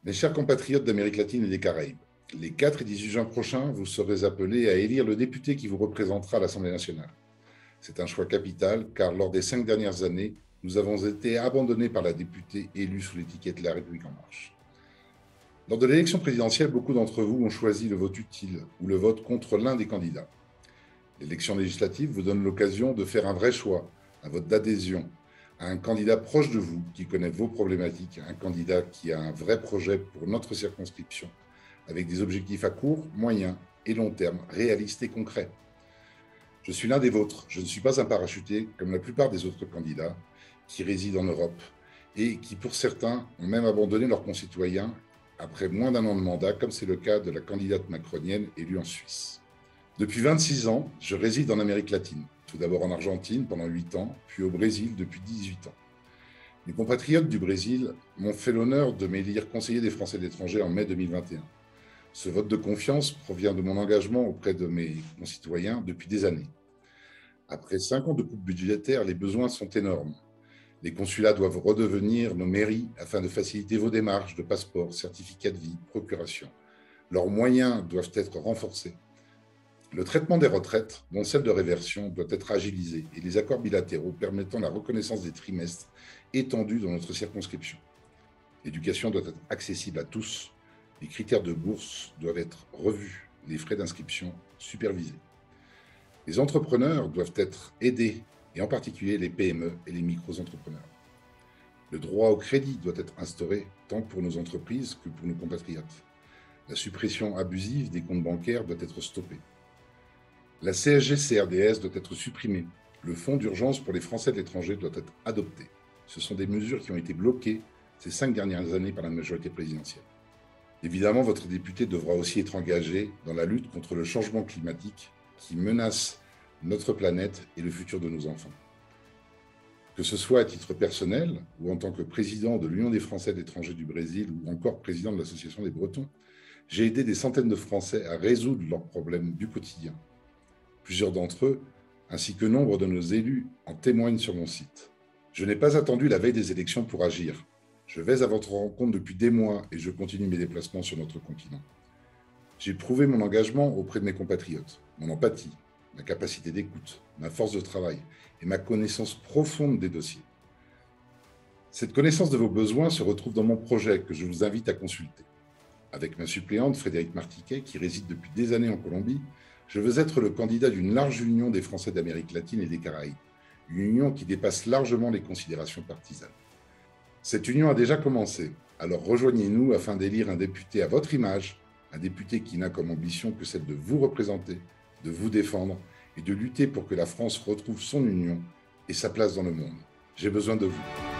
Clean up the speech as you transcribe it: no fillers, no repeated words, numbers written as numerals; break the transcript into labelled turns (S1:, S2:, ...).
S1: Mes chers compatriotes d'Amérique latine et des Caraïbes, les 4 et 18 juin prochains, vous serez appelés à élire le député qui vous représentera à l'Assemblée nationale. C'est un choix capital car lors des 5 dernières années, nous avons été abandonnés par la députée élue sous l'étiquette La République en marche. Lors de l'élection présidentielle, beaucoup d'entre vous ont choisi le vote utile ou le vote contre l'un des candidats. L'élection législative vous donne l'occasion de faire un vrai choix, un vote d'adhésion à un candidat proche de vous, qui connaît vos problématiques, un candidat qui a un vrai projet pour notre circonscription, avec des objectifs à court, moyen et long terme, réalistes et concrets. Je suis l'un des vôtres, je ne suis pas un parachuté comme la plupart des autres candidats qui résident en Europe et qui, pour certains, ont même abandonné leurs concitoyens après moins d'un an de mandat, comme c'est le cas de la candidate macronienne élue en Suisse. Depuis 26 ans, je réside en Amérique latine, tout d'abord en Argentine pendant 8 ans, puis au Brésil depuis 18 ans. Mes compatriotes du Brésil m'ont fait l'honneur de m'élire conseiller des Français de l'étranger en mai 2021. Ce vote de confiance provient de mon engagement auprès de mes concitoyens depuis des années. Après 5 ans de coupe budgétaire, les besoins sont énormes. Les consulats doivent redevenir nos mairies afin de faciliter vos démarches de passeport, certificat de vie, procuration. Leurs moyens doivent être renforcés. Le traitement des retraites, dont celle de réversion, doit être agilisé et les accords bilatéraux permettant la reconnaissance des trimestres étendus dans notre circonscription. L'éducation doit être accessible à tous. Les critères de bourse doivent être revus, les frais d'inscription supervisés. Les entrepreneurs doivent être aidés, et en particulier les PME et les micro-entrepreneurs. Le droit au crédit doit être instauré tant pour nos entreprises que pour nos compatriotes. La suppression abusive des comptes bancaires doit être stoppée. La CSG-CRDS doit être supprimée. Le fonds d'urgence pour les Français de l'étranger doit être adopté. Ce sont des mesures qui ont été bloquées ces 5 dernières années par la majorité présidentielle. Évidemment, votre député devra aussi être engagé dans la lutte contre le changement climatique qui menace notre planète et le futur de nos enfants. Que ce soit à titre personnel ou en tant que président de l'Union des Français de l'étranger du Brésil ou encore président de l'Association des Bretons, j'ai aidé des centaines de Français à résoudre leurs problèmes du quotidien. Plusieurs d'entre eux, ainsi que nombre de nos élus, en témoignent sur mon site. Je n'ai pas attendu la veille des élections pour agir. Je vais à votre rencontre depuis des mois et je continue mes déplacements sur notre continent. J'ai prouvé mon engagement auprès de mes compatriotes, mon empathie, ma capacité d'écoute, ma force de travail et ma connaissance profonde des dossiers. Cette connaissance de vos besoins se retrouve dans mon projet que je vous invite à consulter. Avec ma suppléante Frédérique Martiquet, qui réside depuis des années en Colombie, je veux être le candidat d'une large union des Français d'Amérique latine et des Caraïbes, une union qui dépasse largement les considérations partisanes. Cette union a déjà commencé, alors rejoignez-nous afin d'élire un député à votre image, un député qui n'a comme ambition que celle de vous représenter, de vous défendre et de lutter pour que la France retrouve son union et sa place dans le monde. J'ai besoin de vous.